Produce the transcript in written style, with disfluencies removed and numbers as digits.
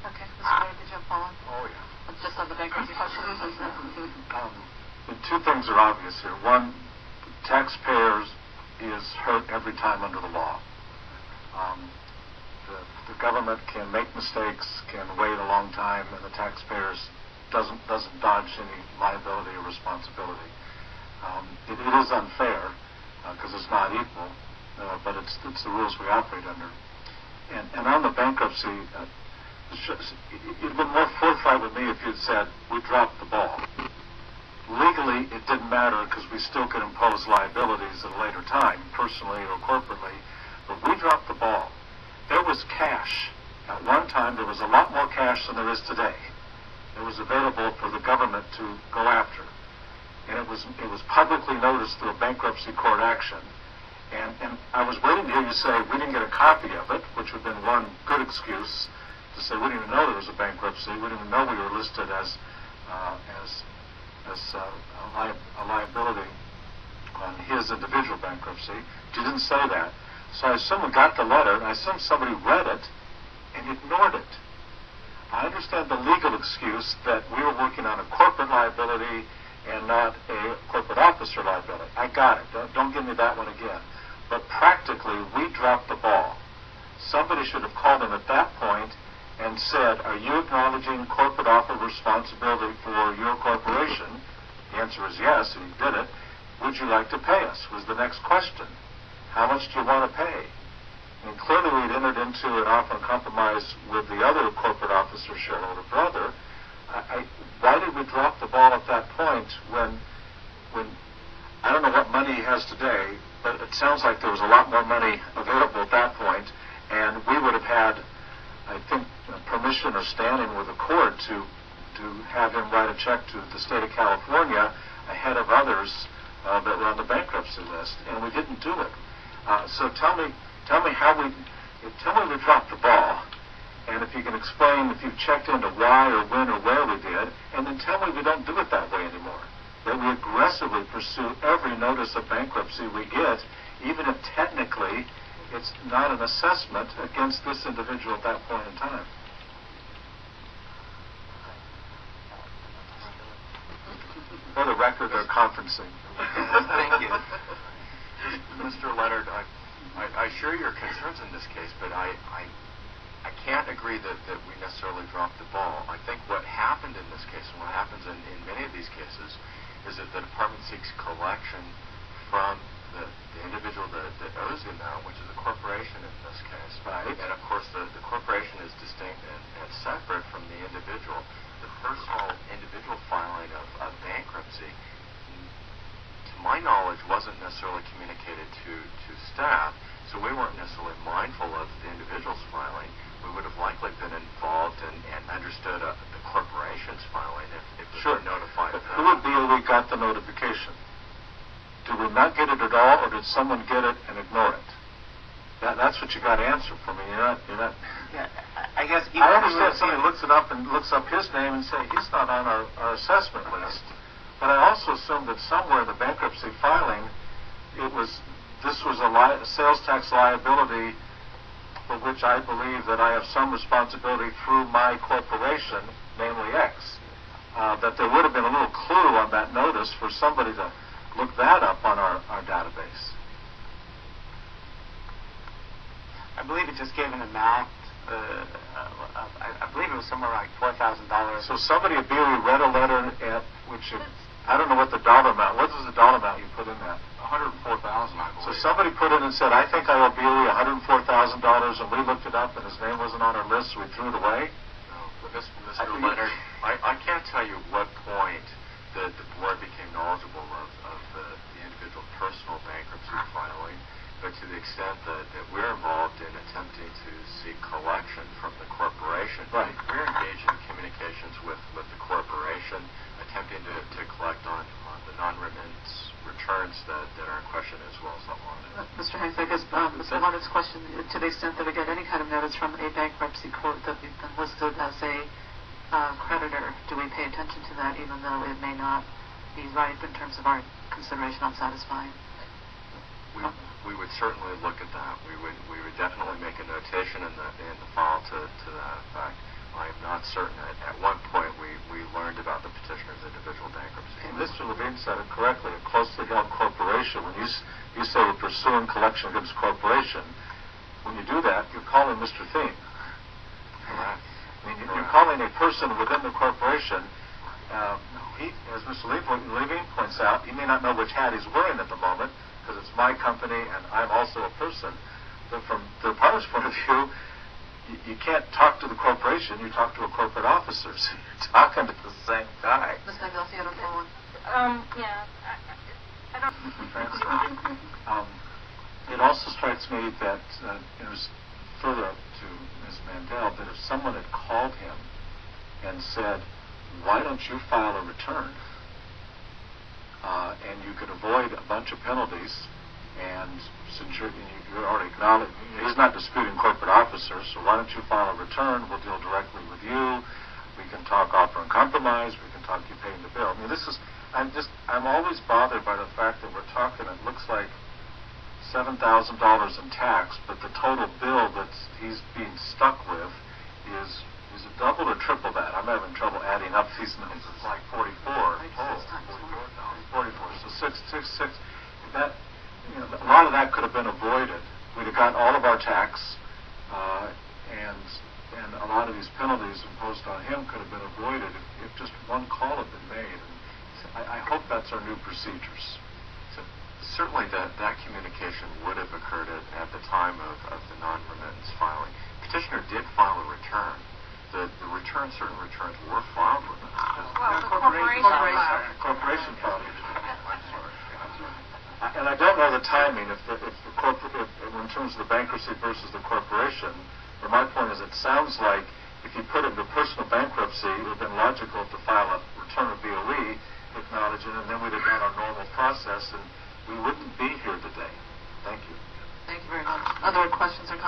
Okay, Mr. Leonard, did you have a follow-up? Oh, yeah. Just on the bankruptcy question. Two things are obvious here. One, taxpayers is hurt every time under the law. The government can make mistakes, can wait a long time, and the taxpayers doesn't dodge any liability or responsibility. It is unfair because it's not equal, but it's the rules we operate under. And on the bankruptcy, it'd been more forthright with me if you'd said we dropped the ball. Legally, it didn't matter because we still could impose liabilities at a later time, personally or corporately, but we dropped the ball. There was cash. At one time, there was a lot more cash than there is today. It was available for the government to go after. And it was publicly noticed through a bankruptcy court action. And I was waiting to hear you say we didn't get a copy of it, which would have been one good excuse to say we didn't even know there was a bankruptcy. We didn't even know we were listed as a liability on his individual bankruptcy. You didn't say that. So I assume we got the letter, and I assume somebody read it and ignored it. I understand the legal excuse that we were working on a corporate liability and not a corporate officer liability. I got it. Don't give me that one again. But practically, we dropped the ball. Somebody should have called him at that point and said, are you acknowledging corporate officer responsibility for your corporation? The answer is yes, and he did it. Would you like to pay us? Was the next question. How much do you want to pay? And clearly we'd entered into an offer and compromise with the other corporate officer shareholder brother. Why did we drop the ball at that point when I don't know what money he has today, but it sounds like there was a lot more money available at that point, and we would have had, I think, permission or standing with the court to have him write a check to the state of California ahead of others that were on the bankruptcy list, and we didn't do it. So tell me how we dropped the ball, and if you can explain if you've checked into why or when or where we did, and then tell me we don't do it that way anymore. That we aggressively pursue every notice of bankruptcy we get, even if technically it's not an assessment against this individual at that point in time. For the record, they're conferencing. Thank you. Mr. Leonard, I share your concerns in this case, but I can't agree that we necessarily dropped the ball. I think what happened in this case, and what happens in many of these cases, is that the department seeks collection from the individual that owes the amount, which is a corporation in this case. Right. And of course, the corporation is distinct and separate from the individual. The personal individual filing of bankruptcy, to my knowledge, wasn't necessarily communicated to staff, so we weren't necessarily mindful of the individual's filing. We would have likely been involved and understood the corporation's filing if we were notified. But who would be we got the notification? Did we not get it at all, or did someone get it and ignore it? That's what you got to answer for me. You're not. Yeah, I guess. I understand somebody looks it up and looks up his name and say he's not on our assessment list. But I also assume that somewhere in the bankruptcy filing, this was a sales tax liability for which I believe that I have some responsibility through my corporation, namely X. That there would have been a little clue on that notice for somebody to look that up on our database. I believe it just gave an amount. I believe it was somewhere like $4,000. So somebody immediately read a letter at which I don't know what the dollar amount. What was the dollar amount you put in that? $104,000, I believe. So somebody put in and said, I think I owe Billy $104,000, and we looked it up, and his name wasn't on our list, so we threw it away? No, but Mr. Leonard, I can't tell you what point the board became knowledgeable of the individual personal bankruptcy filing, but to the extent that we're involved in attempting to seek collection from the corporation, right. We're engaged in communications with the corporation, attempting to collect on the non-remittance returns that are in question, as well as the audit. Mr. Hanks, I guess Mr. Leonard's question, to the extent that we get any kind of notice from a bankruptcy court that we've been listed as a creditor, do we pay attention to that even though it may not be right in terms of our consideration on satisfying? We would certainly look at that. We would definitely make a notation in the file to that effect. I'm not certain. At one point, we learned about the petitioner's individual bankruptcy. And Mr. Levine said it correctly. A closely held corporation, when you say you're pursuing collection against corporation, when you do that, you're calling Mr. Thiem. Correct. I mean, you're calling a person within the corporation. He, as Mr. Levine points out, he may not know which hat he's wearing at the moment because it's my company and I'm also a person. But from the department's point of view, you can't talk to the corporation. You talk to a corporate officer. So you're talking to the same guy. Ms. Magossi, I don't know. Yeah. I don't. It also strikes me that there's further up to Ms. Mandel that if someone had called him and said, "Why don't you file a return?" And you could avoid a bunch of penalties, and since you're already acknowledged, he's not disputing corporate officers, so why don't you file a return? We'll deal directly with you. We can talk offer and compromise. We can talk you paying the bill. I mean, I'm always bothered by the fact that we're talking, it looks like $7,000 in tax, but the total bill that he's being stuck with is it double or triple that? I'm having trouble adding up these numbers. It's like 44 total. 44. So 666. That, a lot of that could have been avoided. We'd have got all of our tax, and a lot of these penalties imposed on him could have been avoided if just one call had been made. And I hope that's our new procedures. So certainly that communication would have occurred at the time of the non-remittance filing. Petitioner did file a return. The certain returns were filed with him. Well, the corporation filed. And I don't know the timing if in terms of the bankruptcy versus the corporation. But my point is, it sounds like if you put it into personal bankruptcy, it would have been logical to file a return of BOE, acknowledge it, and then we'd have done our normal process, and we wouldn't be here today. Thank you. Thank you very much. Other questions or comments?